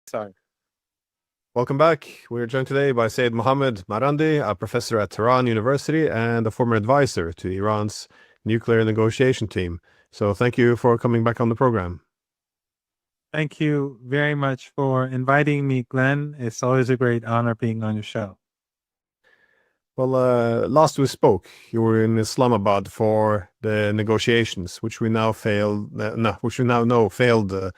Sorry. Welcome back. We're joined today by Seyed Mohammed Marandi, a professor at Tehran University and a former advisor to Iran's nuclear negotiation team. So thank you for coming back on the program. Thank you very much for inviting me, Glenn. It's always a great honor being on your show. Well, last we spoke, you were in Islamabad for the negotiations, which we now know failed.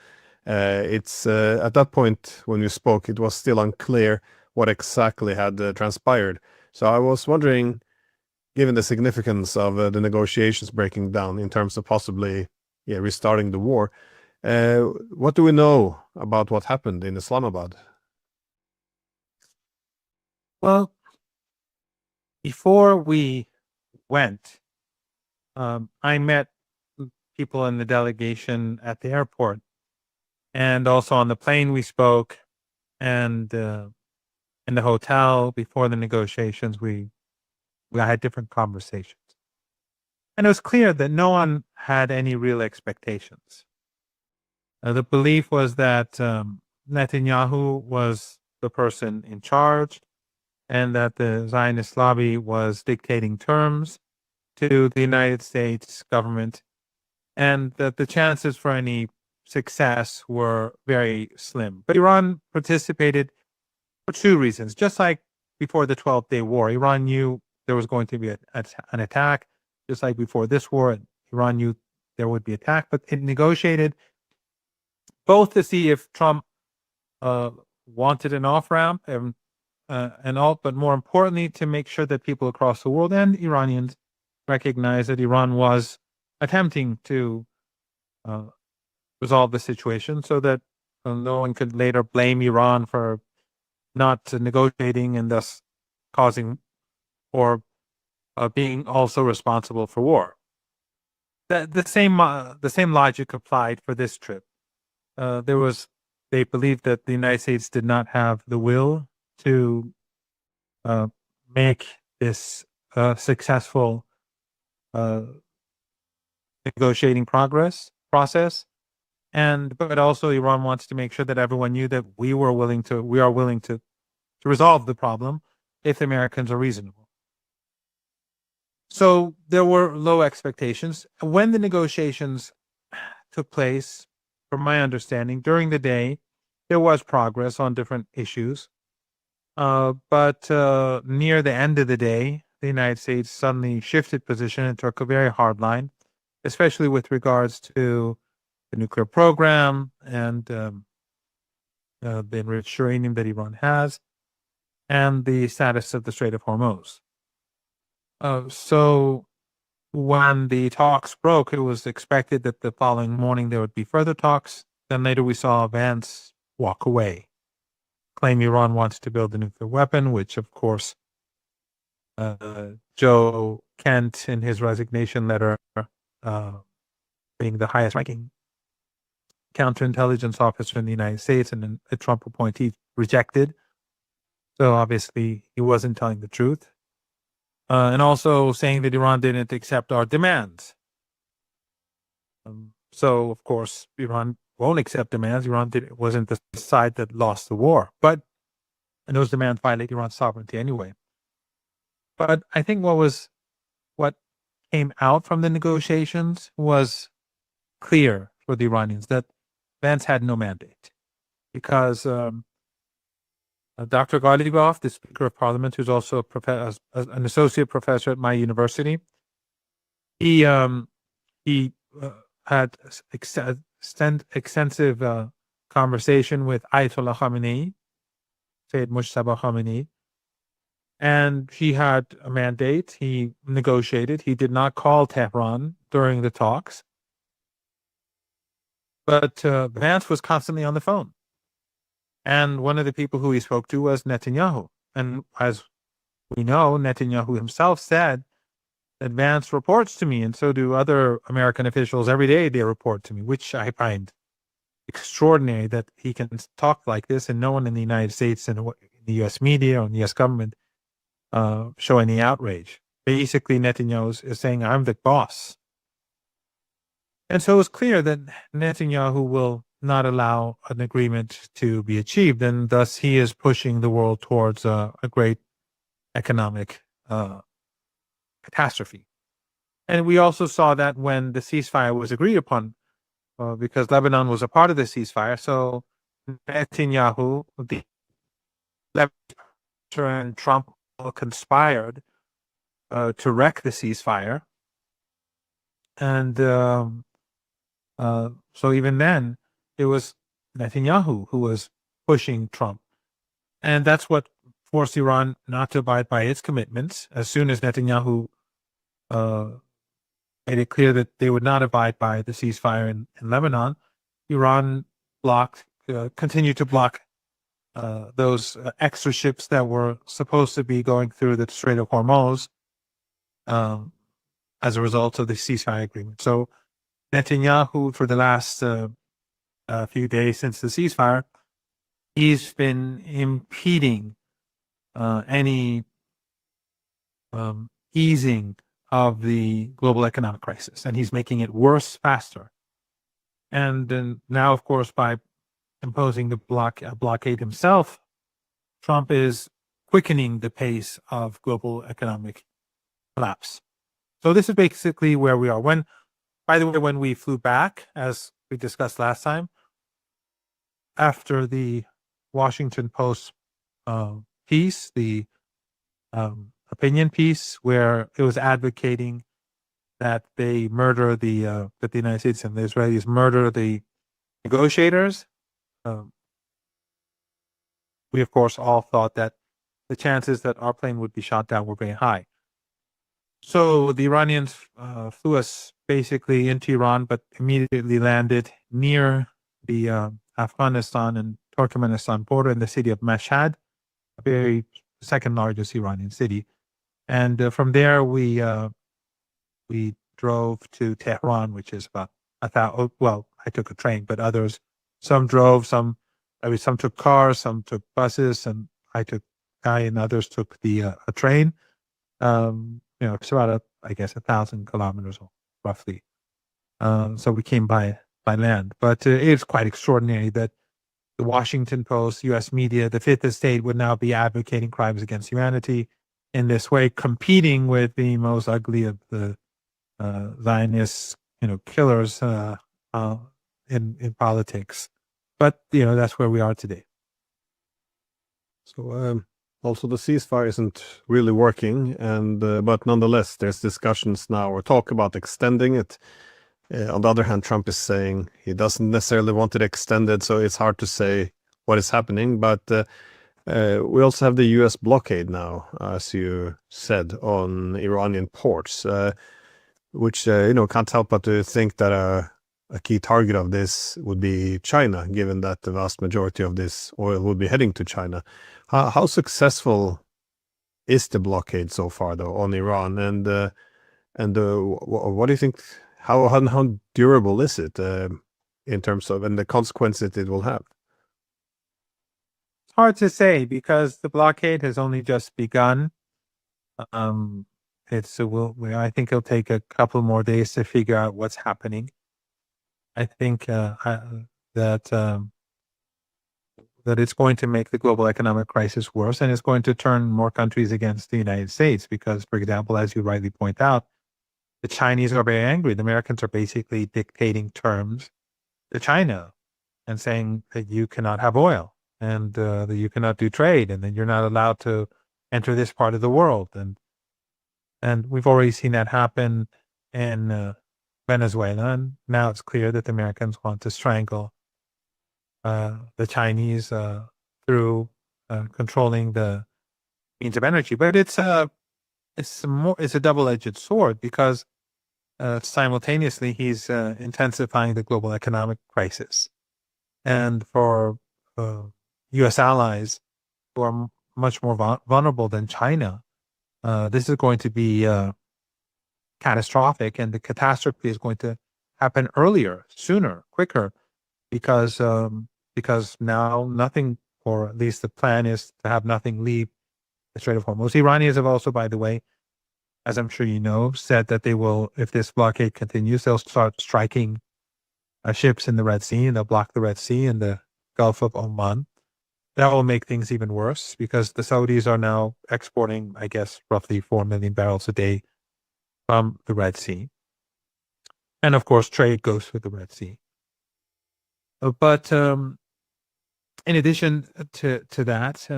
It's at that point when you spoke, it was still unclear what exactly had transpired. So I was wondering, given the significance of the negotiations breaking down in terms of possibly restarting the war, what do we know about what happened in Islamabad? Well, before we went, I met people in the delegation at the airport, and also on the plane we spoke, and in the hotel before the negotiations we had different conversations. And it was clear that no one had any real expectations. The belief was that Netanyahu was the person in charge and that the Zionist lobby was dictating terms to the United States government, and that the chances for any success were very slim. But Iran participated for two reasons. Just like before the 12th-day war, Iran knew there was going to be an attack. Just like before this war, Iran knew there would be attack, but it negotiated both to see if Trump wanted an off-ramp and all, but more importantly, to make sure that people across the world and Iranians recognize that Iran was attempting to resolve the situation so that no one could later blame Iran for not negotiating and thus causing or being also responsible for war. The same logic applied for this trip. They believed that the United States did not have the will to make this successful negotiating process, but also Iran wants to make sure that everyone knew that we are willing to resolve the problem if the Americans are reasonable. So there were low expectations. When the negotiations took place, from my understanding, during the day, there was progress on different issues. But near the end of the day, the United States suddenly shifted position and took a very hard line, especially with regards to the nuclear program and the enriched uranium that Iran has, and the status of the Strait of Hormuz. So when the talks broke, it was expected that the following morning there would be further talks. Then later we saw Vance walk away, claim Iran wants to build a nuclear weapon, which of course Joe Kent in his resignation letter, being the highest ranking counterintelligence officer in the United States and a Trump appointee, rejected. So obviously he wasn't telling the truth. And also saying that Iran didn't accept our demands. So, of course, Iran won't accept demands. Iran wasn't the side that lost the war. And those demands violate Iran's sovereignty anyway. But I think what came out from the negotiations was clear for the Iranians, that Vance had no mandate. Because Dr. Ghalibaf, the Speaker of Parliament, who's also an associate professor at my university, he had extensive conversation with Ayatollah Khamenei, Seyed Khamenei, and he had a mandate. He negotiated. He did not call Tehran during the talks, but Vance was constantly on the phone. And one of the people who he spoke to was Netanyahu. And as we know, Netanyahu himself said that Vance reports to me, and so do other American officials. Every day they report to me, which I find extraordinary, that he can talk like this and no one in the United States and the U.S. media or the U.S. government show any outrage. Basically, Netanyahu is saying, I'm the boss. And so it's clear that Netanyahu will not allow an agreement to be achieved, and thus he is pushing the world towards a great economic catastrophe. And we also saw that when the ceasefire was agreed upon, because Lebanon was a part of the ceasefire. So Netanyahu, the and Trump conspired to wreck the ceasefire. And so even then, it was Netanyahu who was pushing Trump. And that's what forced Iran not to abide by its commitments. As soon as Netanyahu made it clear that they would not abide by the ceasefire in Lebanon, Iran continued to block those extra ships that were supposed to be going through the Strait of Hormuz as a result of the ceasefire agreement. So Netanyahu, for the last few days since the ceasefire, he's been impeding any easing of the global economic crisis, and he's making it worse faster. And then now, of course, by imposing the blockade himself, Trump is quickening the pace of global economic collapse. So this is basically where we are. By the way, when we flew back, as we discussed last time, after the Washington Post piece, the opinion piece, where it was advocating that they murder that the United States and the Israelis murder the negotiators, we of course all thought that the chances that our plane would be shot down were very high. So the Iranians flew us basically into Iran, but immediately landed near the Afghanistan and Turkmenistan border in the city of Mashhad, a very second largest Iranian city. And from there, we drove to Tehran, which is about 1,000. Well, I took a train, but some drove, some took cars, some took buses, and I and others took a train. It's about I guess 1,000 kilometers roughly. So we came by land, but it's quite extraordinary that the Washington Post, U.S. media, the Fifth Estate would now be advocating crimes against humanity in this way, competing with the most ugly of the Zionist, killers in politics. But that's where we are today. So also the ceasefire isn't really working, and but nonetheless, there's discussions now or talk about extending it. On the other hand, Trump is saying he doesn't necessarily want it extended, so it's hard to say what is happening. But we also have the U.S. blockade now, as you said, on Iranian ports, which can't help but to think that a key target of this would be China, given that the vast majority of this oil would be heading to China. How successful is the blockade so far, though, on Iran? And what do you think? How durable is it in terms of and the consequences it will have? It's hard to say because the blockade has only just begun. I think it'll take a couple more days to figure out what's happening. I think that it's going to make the global economic crisis worse, and it's going to turn more countries against the United States because, for example, as you rightly point out, the Chinese are very angry. The Americans are basically dictating terms to China and saying that you cannot have oil and that you cannot do trade and that you're not allowed to enter this part of the world. And we've already seen that happen in Venezuela. And now it's clear that the Americans want to strangle the Chinese through controlling the means of energy. But it's a double-edged sword because simultaneously he's intensifying the global economic crisis. And for U.S. allies who are much more vulnerable than China, this is going to be catastrophic, and the catastrophe is going to happen earlier, sooner, quicker, because now nothing, or at least the plan is to have nothing leave the Strait of Hormuz. Iranians have also, by the way, as I'm sure you know, said that they will, if this blockade continues, they'll start striking ships in the Red Sea, and they'll block the Red Sea and the Gulf of Oman. That will make things even worse because the Saudis are now exporting, I guess, roughly 4 million barrels a day from the Red Sea. And of course, trade goes through the Red Sea. But in addition to that,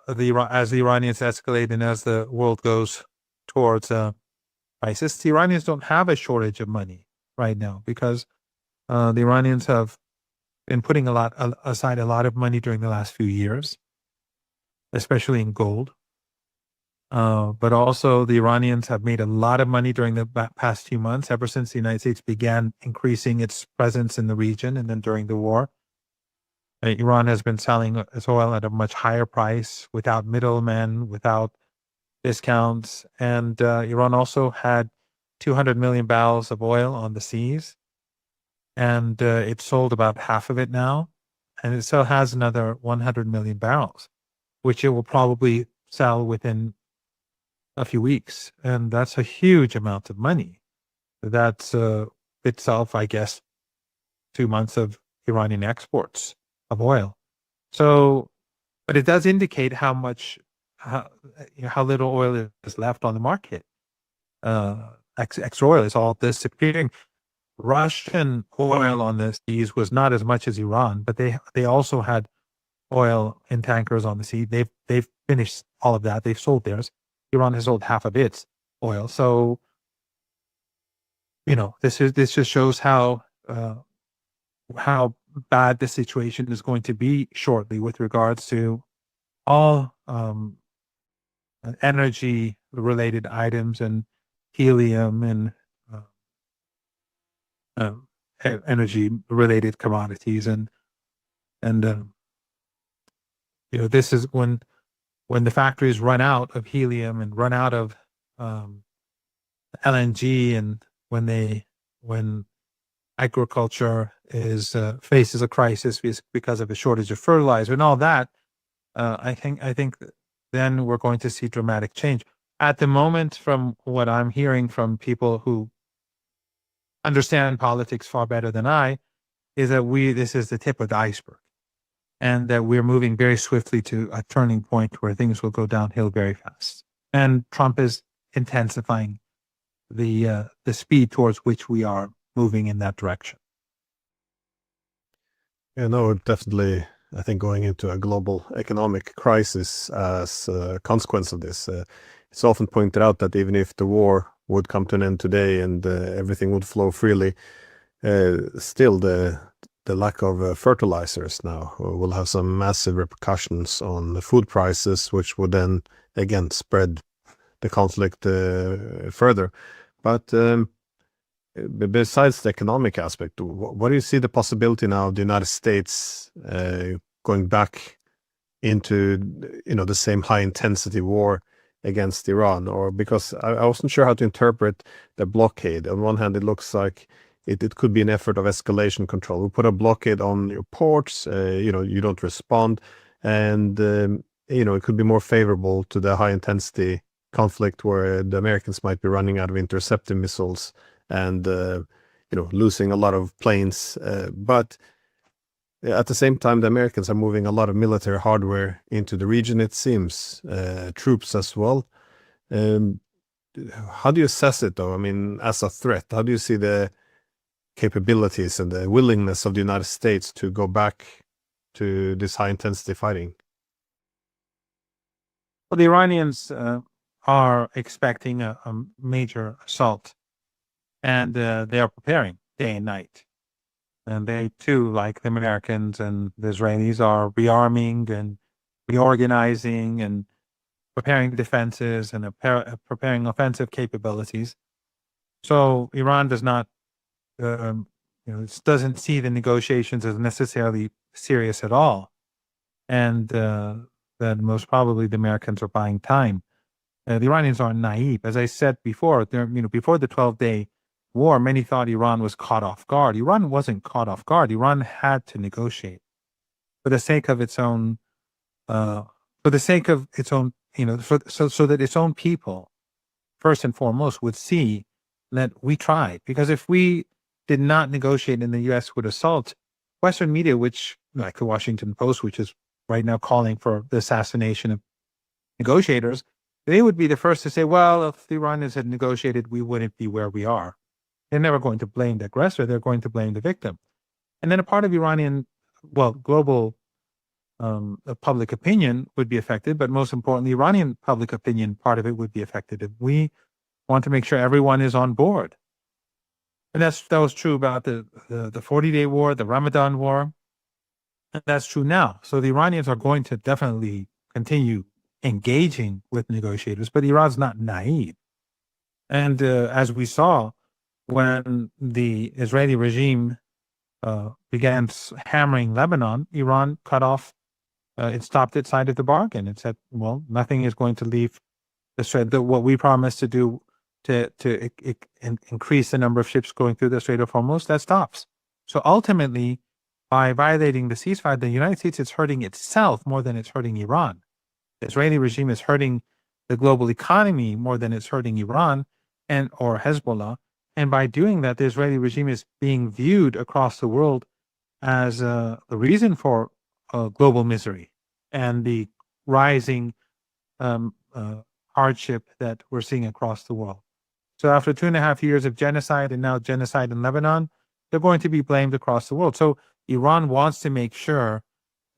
as the Iranians escalate and as the world goes towards crisis, the Iranians don't have a shortage of money right now because the Iranians have been putting aside a lot of money during the last few years, especially in gold. But also the Iranians have made a lot of money during the past few months, ever since the United States began increasing its presence in the region. And then during the war, Iran has been selling its oil at a much higher price without middlemen, without discounts. And Iran also had 200 million barrels of oil on the seas. And it sold about half of it now. And it still has another 100 million barrels, which it will probably sell within a few weeks. And that's a huge amount of money. That's itself, I guess, 2 months of Iranian exports of oil. So, but it does indicate how little oil is left on the market. Extra oil is all disappearing. Russian oil on the seas was not as much as Iran, but they also had oil in tankers on the sea. They've finished all of that. They've sold theirs. Iran has sold half of its oil. So, this just shows how bad the situation is going to be shortly with regards to all energy related items and helium and energy related commodities and this is when the factories run out of helium and run out of LNG, and when agriculture faces a crisis because of a shortage of fertilizer and all that, I think then we're going to see dramatic change. At the moment, from what I'm hearing from people who understand politics far better than I, is that this is the tip of the iceberg, and that we're moving very swiftly to a turning point where things will go downhill very fast. And Trump is intensifying the speed towards which we are moving in that direction. Yeah, no, definitely. I think going into a global economic crisis as a consequence of this, it's often pointed out that even if the war would come to an end today and everything would flow freely, still the lack of fertilizers now will have some massive repercussions on the food prices, which would then again spread the conflict further. But besides the economic aspect, what do you see the possibility now of the United States going back into the same high intensity war against Iran? Or because I wasn't sure how to interpret the blockade. On one hand, it looks like it could be an effort of escalation control. We put a blockade on your ports, you don't respond, and it could be more favorable to the high intensity conflict where the Americans might be running out of interceptor missiles and losing a lot of planes. But at the same time, the Americans are moving a lot of military hardware into the region, it seems, troops as well. How do you assess it, though? I mean, as a threat, how do you see the capabilities and the willingness of the United States to go back to this high intensity fighting? Well, the Iranians are expecting a major assault, and they are preparing day and night. And they too, like the Americans and the Israelis, are rearming and reorganizing and preparing defenses and preparing offensive capabilities. So Iran does not, doesn't see the negotiations as necessarily serious at all, and that most probably the Americans are buying time. The Iranians are naive, as I said before. Before the 12-day war, many thought Iran was caught off guard. Iran wasn't caught off guard. Iran had to negotiate for the sake of its own, so that its own people, first and foremost, would see that we tried. Because if we did not negotiate and the U.S. would assault, Western media, which like the Washington Post, which is right now calling for the assassination of negotiators, they would be the first to say, well, if the Iranians had negotiated, we wouldn't be where we are. They're never going to blame the aggressor. They're going to blame the victim. And then a part of Iranian, global public opinion would be affected, but most importantly, Iranian public opinion, part of it would be affected if we want to make sure everyone is on board. And that was true about the 40-day war, the Ramadan war. And that's true now. So the Iranians are going to definitely continue engaging with negotiators, but Iran's not naive. And as we saw, when the Israeli regime began hammering Lebanon, Iran cut off, it stopped its side of the bargain. It said, well, nothing is going to leave the Strait. What we promised to do to increase the number of ships going through the Strait of Hormuz, that stops. So ultimately, by violating the ceasefire, the United States is hurting itself more than it's hurting Iran. The Israeli regime is hurting the global economy more than it's hurting Iran or Hezbollah. And by doing that, the Israeli regime is being viewed across the world as the reason for global misery and the rising hardship that we're seeing across the world. So after 2.5 years of genocide and now genocide in Lebanon, they're going to be blamed across the world. So Iran wants to make sure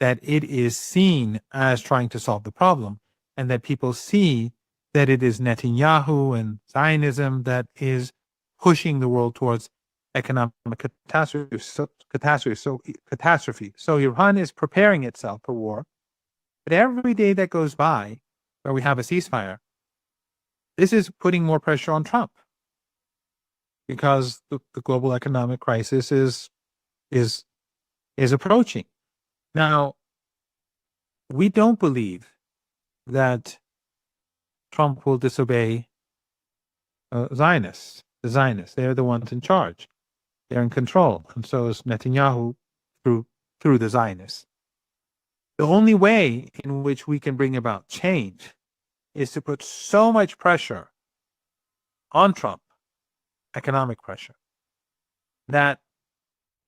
that it is seen as trying to solve the problem and that people see that it is Netanyahu and Zionism that is pushing the world towards economic catastrophe. So Iran is preparing itself for war. But every day that goes by where we have a ceasefire, this is putting more pressure on Trump because the global economic crisis is approaching. Now, we don't believe that Trump will disobey Zionists. The Zionists, they're the ones in charge. They're in control. And so is Netanyahu through the Zionists. The only way in which we can bring about change is to put so much pressure on Trump, economic pressure, that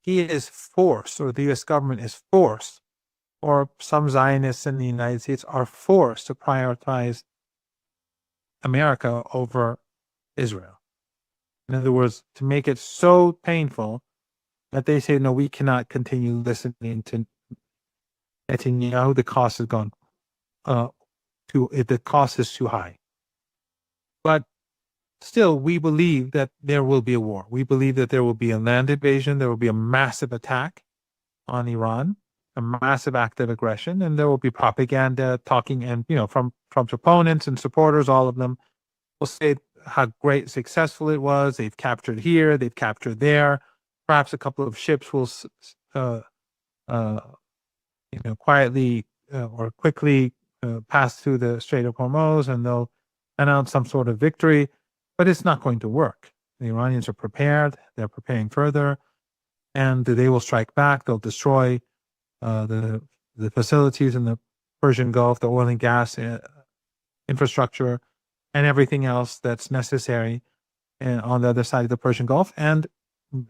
he is forced, or the U.S. government is forced, or some Zionists in the United States are forced to prioritize America over Israel. In other words, to make it so painful that they say, no, we cannot continue listening to Netanyahu. The cost has gone the cost is too high. But still, we believe that there will be a war. We believe that there will be a land invasion. There will be a massive attack on Iran, a massive act of aggression, and there will be propaganda talking, and from Trump's opponents and supporters, all of them will say how great, successful it was. They've captured here, they've captured there. Perhaps a couple of ships will, quietly or quickly pass through the Strait of Hormuz, and they'll announce some sort of victory. But it's not going to work. The Iranians are prepared. They're preparing further, and they will strike back. They'll destroy the facilities in the Persian Gulf, the oil and gas infrastructure, and everything else that's necessary on the other side of the Persian Gulf, and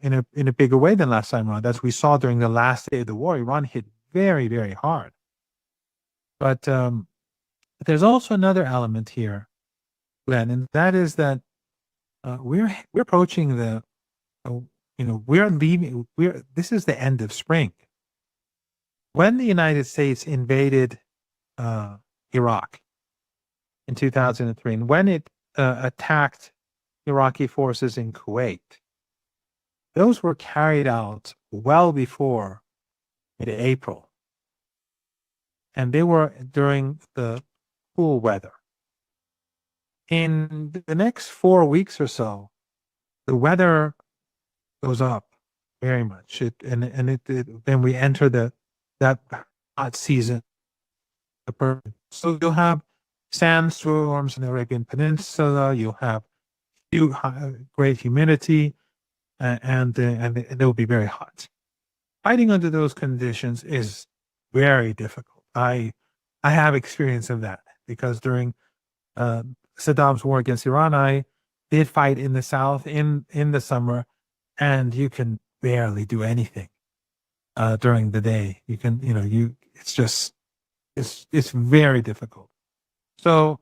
in a bigger way than last time around. As we saw during the last day of the war, Iran hit very, very hard. But there's also another element here, Glenn, and that is that we're approaching we're leaving. This is the end of spring. When the United States invaded Iraq in 2003, and when it attacked Iraqi forces in Kuwait, those were carried out well before mid-April. And they were during the cool weather. In the next 4 weeks or so, the weather goes up very much. Then we enter that hot season. So you'll have sandstorms in the Arabian Peninsula. You'll have great humidity, and it will be very hot. Fighting under those conditions is very difficult. I have experience of that because during Saddam's war against Iran, I did fight in the south in the summer, and you can barely do anything during the day. You can, it's very difficult. So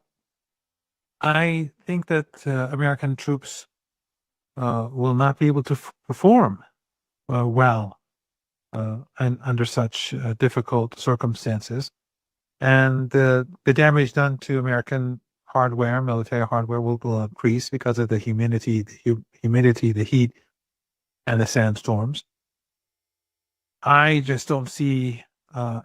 I think that American troops will not be able to perform well and under such difficult circumstances. And the damage done to American hardware, military hardware, will increase because of the humidity, the heat, and the sandstorms. I just don't see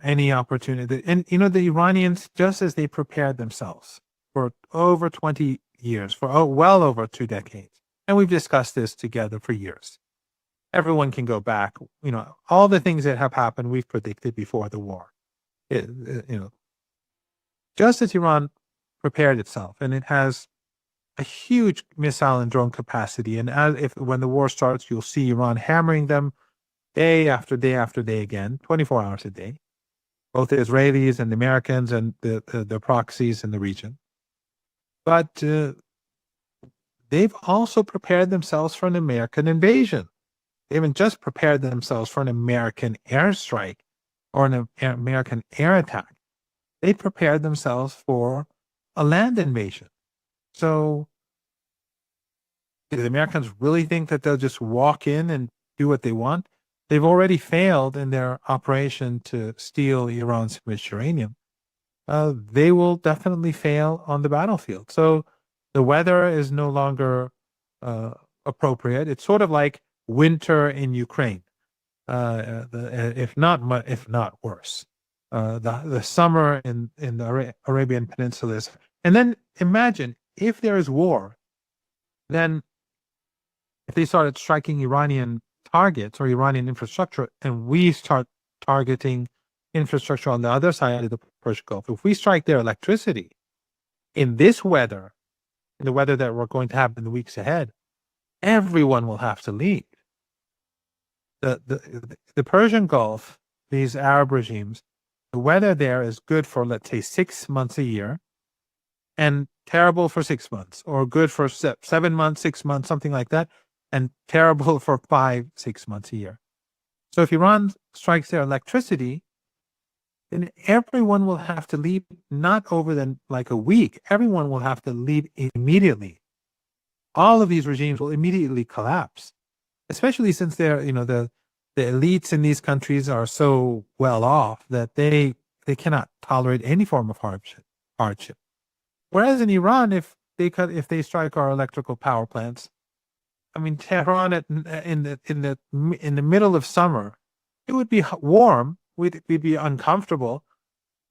any opportunity. And the Iranians, just as they prepared themselves for over 20 years, for well over 2 decades, and we've discussed this together for years. Everyone can go back. All the things that have happened, we've predicted before the war. Just as Iran prepared itself, and it has a huge missile and drone capacity. And when the war starts, you'll see Iran hammering them day after day after day again, 24 hours a day, both the Israelis and the Americans and the proxies in the region. But they've also prepared themselves for an American invasion. They haven't just prepared themselves for an American airstrike or an American air attack. They prepared themselves for a land invasion. So do the Americans really think that they'll just walk in and do what they want? They've already failed in their operation to steal Iran's enriched uranium. They will definitely fail on the battlefield. So the weather is no longer appropriate. It's sort of like winter in Ukraine, if not worse. The summer in the Arabian Peninsula is. And then imagine if there is war, then if they started striking Iranian targets or Iranian infrastructure, and we start targeting infrastructure on the other side of the Persian Gulf, if we strike their electricity in this weather, in the weather that we're going to have in the weeks ahead, everyone will have to leave. The Persian Gulf, these Arab regimes, the weather there is good for, let's say, 6 months a year, and terrible for 6 months, or good for 7 months, 6 months, something like that, and terrible for 5-6 months a year. So if Iran strikes their electricity, then everyone will have to leave, not over than like a week. Everyone will have to leave immediately. All of these regimes will immediately collapse, especially since they're, the elites in these countries are so well off that they cannot tolerate any form of hardship. Whereas in Iran, if they strike our electrical power plants, I mean, Tehran in the middle of summer, it would be warm. We'd be uncomfortable,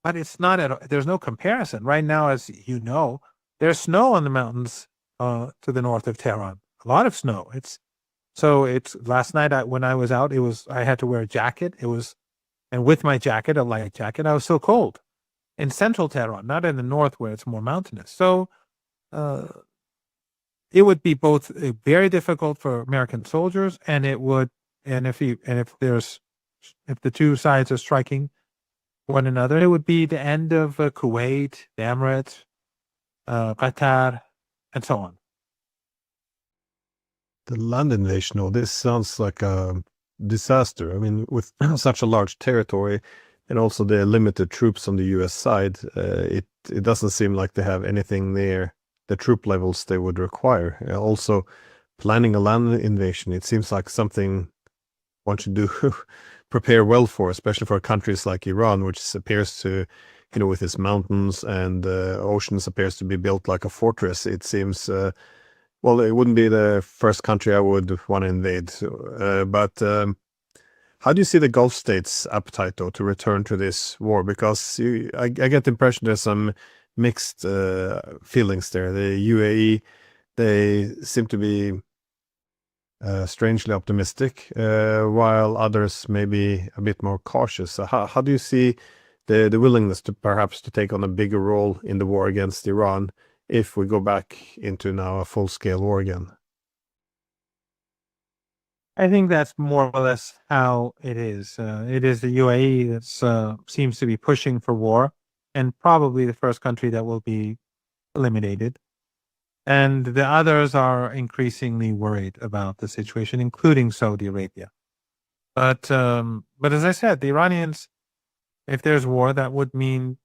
but it's not there's no comparison. Right now, as you know, there's snow on the mountains to the north of Tehran. A lot of snow. It's last night when I was out, I had to wear a jacket. And with my jacket, a light jacket, I was so cold in central Tehran, not in the north where it's more mountainous. So it would be both very difficult for American soldiers, and if the two sides are striking one another, it would be the end of Kuwait, the Emirates, Qatar, and so on. The land invasion, this sounds like a disaster. I mean, with such a large territory and also the limited troops on the US side, it doesn't seem like they have anything near the troop levels they would require. Also, planning a land invasion, it seems like something one should do prepare well for, especially for countries like Iran, which appears to, with its mountains and oceans, appears to be built like a fortress. It seems, well, it wouldn't be the first country I would want to invade. But how do you see the Gulf states' appetite, though, to return to this war? Because I get the impression there's some mixed feelings there. The UAE, they seem to be strangely optimistic, while others may be a bit more cautious. So how do you see the willingness to perhaps to take on a bigger role in the war against Iran if we go back into now a full-scale war again? I think that's more or less how it is. It is the UAE that seems to be pushing for war, and probably the first country that will be eliminated. And the others are increasingly worried about the situation, including Saudi Arabia. But as I said, the Iranians, if there's war, that would mean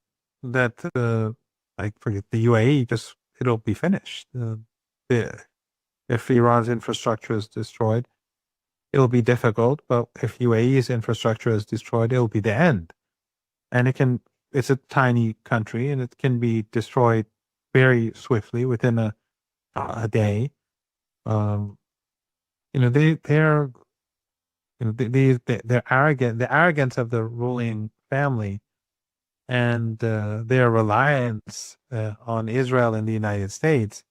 that like forget the UAE, just it'll be finished. If Iran's infrastructure is destroyed, it'll be difficult. But if UAE's infrastructure is destroyed, it'll be the end. And it's a tiny country, and it can be destroyed very swiftly within a day. They're they're arrogant. The arrogance of the ruling family and their reliance on Israel and the United States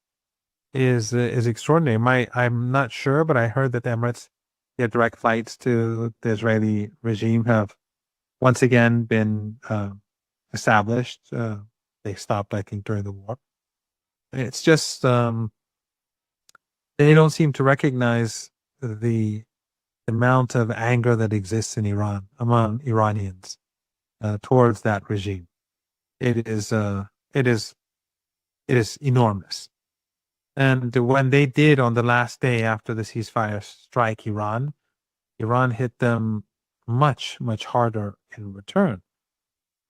is extraordinary. I'm not sure, but I heard that the Emirates, their direct flights to the Israeli regime have once again been established. They stopped, I think, during the war. It's just they don't seem to recognize the amount of anger that exists in Iran among Iranians towards that regime. It is enormous. And when they did on the last day after the ceasefire strike Iran hit them much, much harder in return.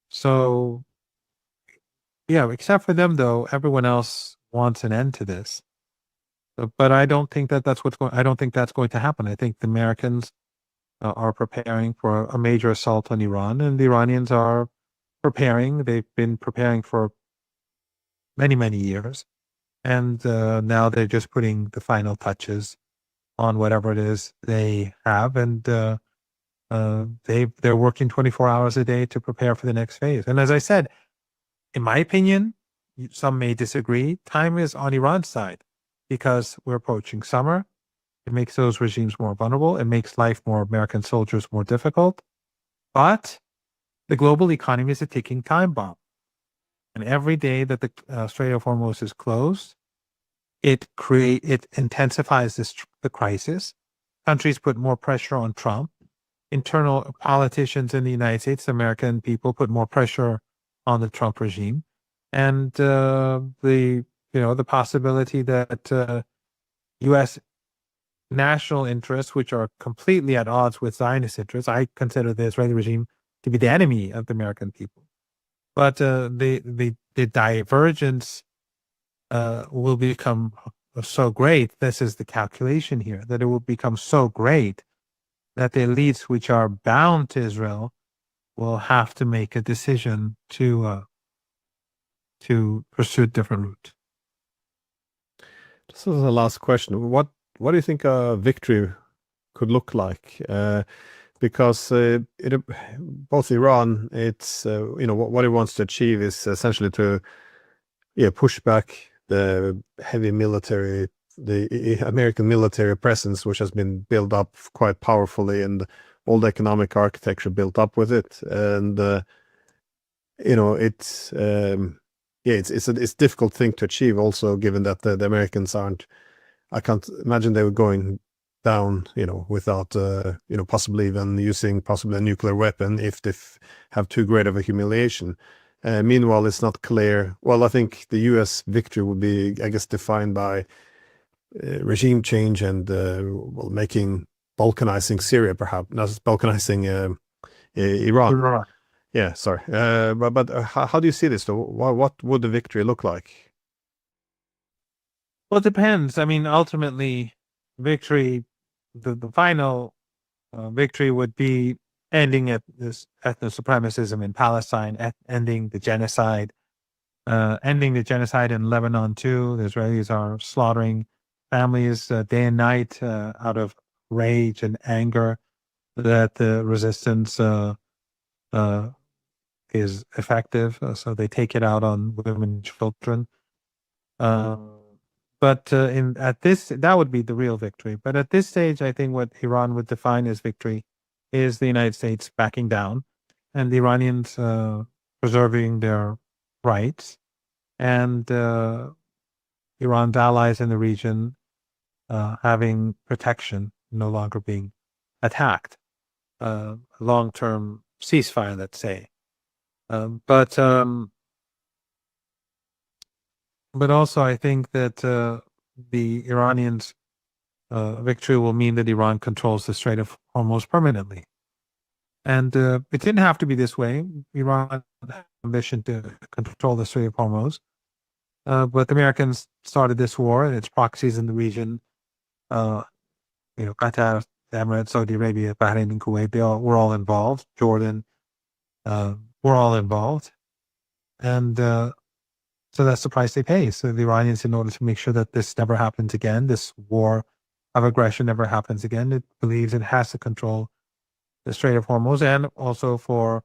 So, yeah, except for them, though, everyone else wants an end to this. But I don't think I don't think that's going to happen. I think the Americans are preparing for a major assault on Iran, and the Iranians are preparing. They've been preparing for many, many years. And now they're just putting the final touches on whatever it is they have. And they're working 24 hours a day to prepare for the next phase. And as I said, in my opinion, some may disagree, time is on Iran's side because we're approaching summer. It makes those regimes more vulnerable. It makes life for American soldiers more difficult. But the global economy is a ticking time bomb. And every day that the Strait of Hormuz is closed, it intensifies the crisis. Countries put more pressure on Trump. Internal politicians in the United States, American people, put more pressure on the Trump regime, and the possibility that U.S. national interests, which are completely at odds with Zionist interests, I consider the Israeli regime to be the enemy of the American people. But the divergence will become so great. This is the calculation here, that it will become so great that the elites which are bound to Israel will have to make a decision to pursue a different route. This is the last question. What do you think a victory could look like? Because both Iran, it's what it wants to achieve is essentially to push back the heavy military, the American military presence, which has been built up quite powerfully, and all the economic architecture built up with it. And it's a difficult thing to achieve. Also, given that the Americans aren't, I can't imagine they were going down, without, possibly even using a nuclear weapon if they have too great of a humiliation. Meanwhile, it's not clear. Well, I think the U.S. victory would be, I guess, defined by regime change and balkanizing Syria, perhaps not balkanizing Iran. Right. Yeah, sorry. But how do you see this, though? What would the victory look like? Well, it depends. I mean, ultimately, victory, the final victory would be ending this ethno-supremacism in Palestine, ending the genocide, in Lebanon too. The Israelis are slaughtering families day and night out of rage and anger that the resistance is effective. So they take it out on women and children. But that would be the real victory. But at this stage, I think what Iran would define as victory is the United States backing down and the Iranians preserving their rights, and Iran's allies in the region having protection, no longer being attacked. Long-term ceasefire, let's say. But But also, I think that the Iranians' victory will mean that Iran controls the Strait of Hormuz permanently. And it didn't have to be this way. Iran had ambition to control the Strait of Hormuz. But the Americans started this war, and its proxies in the region, Qatar, the Emirates, Saudi Arabia, Bahrain, and Kuwait, were all involved. Jordan, were all involved. And so that's the price they pay. So the Iranians, in order to make sure that this never happens again, this war of aggression never happens again, it believes it has to control the Strait of Hormuz, and also to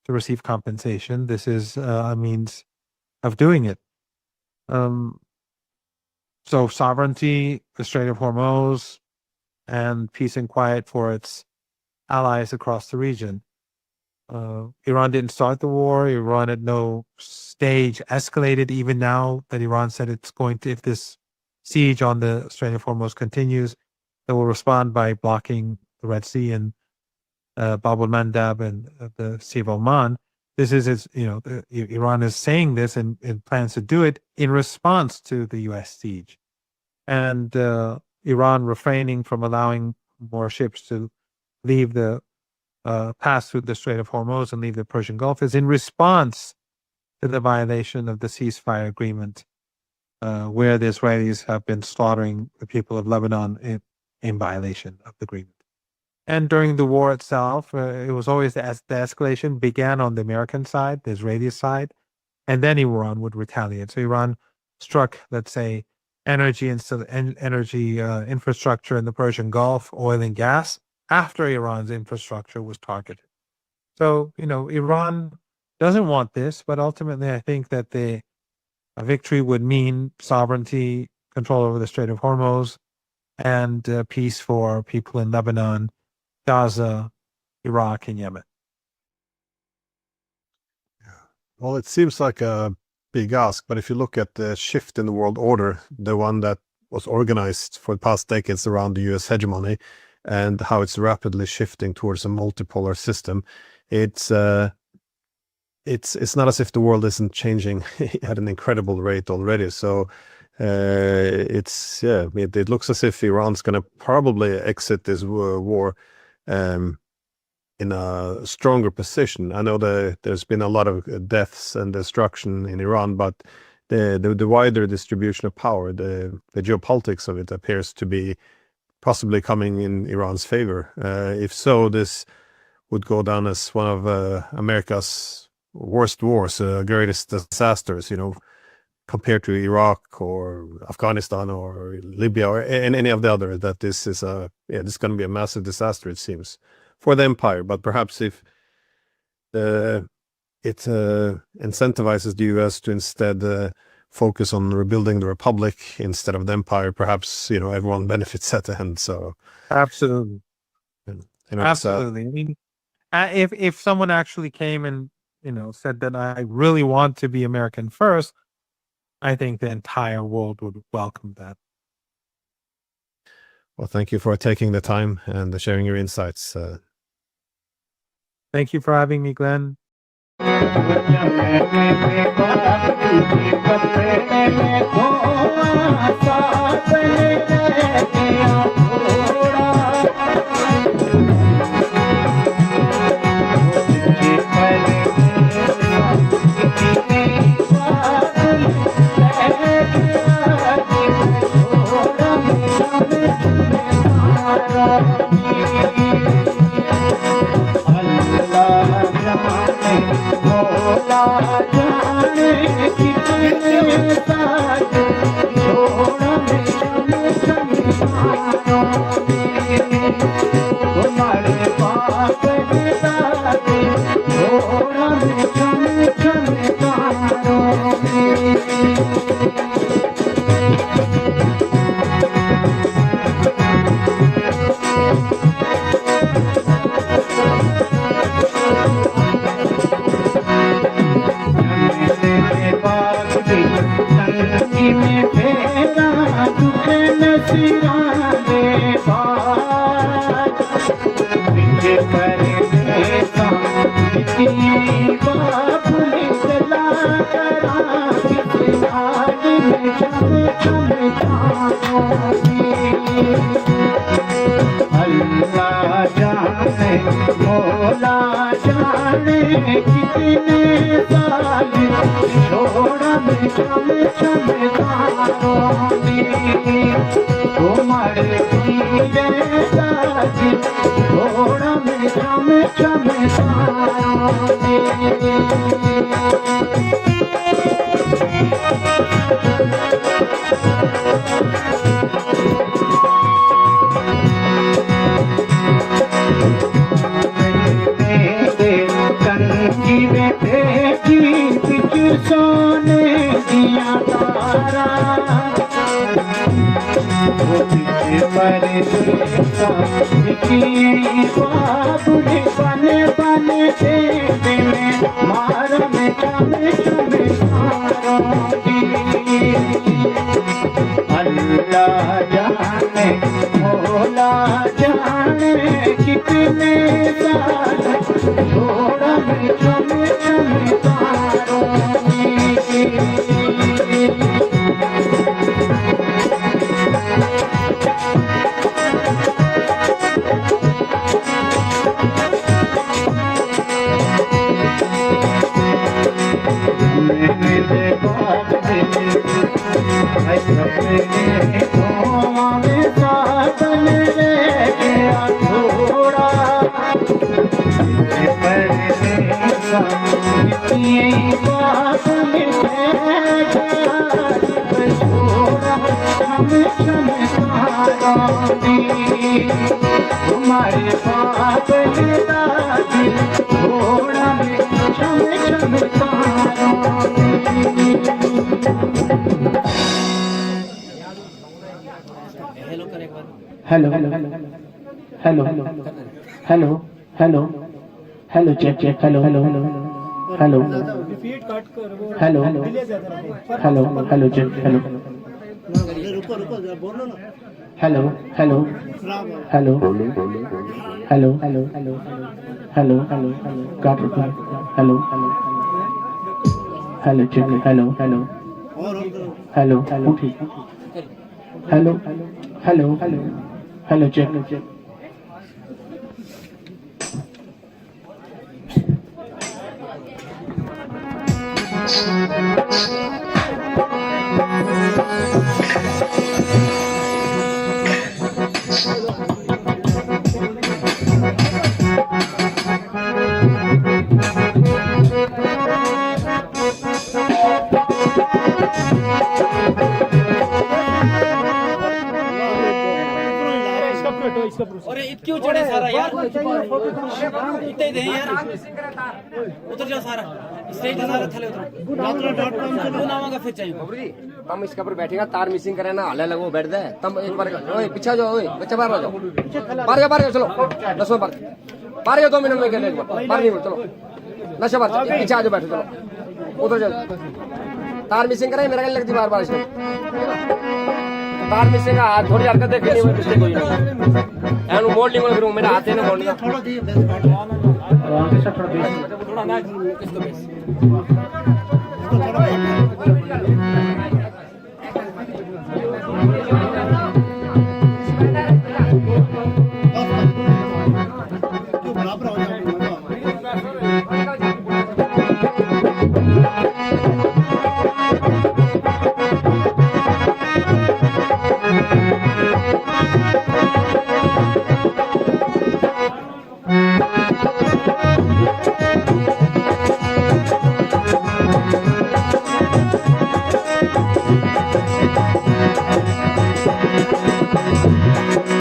receive compensation. This is a means of doing it. So sovereignty, the Strait of Hormuz, and peace and quiet for its allies across the region. Iran didn't start the war. Iran at no stage escalated. Even now that Iran said it's going to, if this siege on the Strait of Hormuz continues, it will respond by blocking the Red Sea and Bab al-Mandab and the Sea of Oman. This is, Iran is saying this and plans to do it in response to the U.S. siege. And Iran refraining from allowing more ships to leave pass through the Strait of Hormuz and leave the Persian Gulf is in response to the violation of the ceasefire agreement, where the Israelis have been slaughtering the people of Lebanon in violation of the agreement. And during the war itself, it was always the escalation began on the American side, the Israeli side, and then Iran would retaliate. So Iran struck, let's say, energy infrastructure in the Persian Gulf, oil and gas, after Iran's infrastructure was targeted. So, Iran doesn't want this, but ultimately I think that a victory would mean sovereignty, control over the Strait of Hormuz, and peace for people in Lebanon, Gaza, Iraq, and Yemen. Well, it seems like a big ask, but if you look at the shift in the world order, the one that was organized for the past decades around the US hegemony, and how it's rapidly shifting towards a multipolar system, it's not as if the world isn't changing at an incredible rate already. So it looks as if Iran's going to probably exit this war in a stronger position. I know there's been a lot of deaths and destruction in Iran, but the wider distribution of power, the geopolitics of it appears to be possibly coming in Iran's favor. If so, this would go down as one of America's worst wars, greatest disasters, compared to Iraq or Afghanistan or Libya or any of the other. That this is this is going to be a massive disaster, it seems, for the empire. But perhaps if it incentivizes the US to instead focus on rebuilding the republic instead of the empire, perhaps everyone benefits at the end. So absolutely, absolutely. I mean, if someone actually came and said that I really want to be American first, I think the entire world would welcome that. Well, thank you for taking the time and sharing your insights. Thank you for having me, Glenn. बाप ने चला करा जाने मौला जाने कितने साल छोड़ा मैं चम चम तारों ने तुम्हारे पीरे साज छोड़ा मैं चम चम तारों ने सोने दिया तारा वो पीछे पर बाबुल बने बने देवे में मार में चमे चमे अल्लाह जाने मौला जाने कितने साल छोड़ा में चमे चमे तुम्हारे बाप दादी घोड़ा में चम चम hello hello hello hello hello hello check check hello hello hello hello hello hello hello check hello hello hello hello hello hello hello hello काट रुको hello hello check hello hello hello उठी hello hello hello hello check अरे क्यों चढ़े सारा यार इतने दे यार उतर जाओ सारा स्टेज पे सारा थले उतरो यात्रा.com से बनावांगा फिर चाहिए हम इसके ऊपर बैठेगा तार मिसिंग करे ना हल्ला लगो बैठ दे तब एक बार ओए पीछे जाओ ओए बच्चा बाहर आ जाओ बाहर जाओ चलो 10 बार बाहर जाओ 2 मिनट में कहने बाहर नहीं चलो नशा बार पीछे आ जाओ बैठो चलो उतर जाओ तार मिसिंग करे मेरा लगती बार बार इसमें तार मिसिंग हाथ थोड़ी हरकत देखनी है मिस्टेक हुई ना एनु मोल्डिंग में करूं मेरा हाथ है ना मोल्डिंग थोड़ा दी थोड़ा ना इसको बेस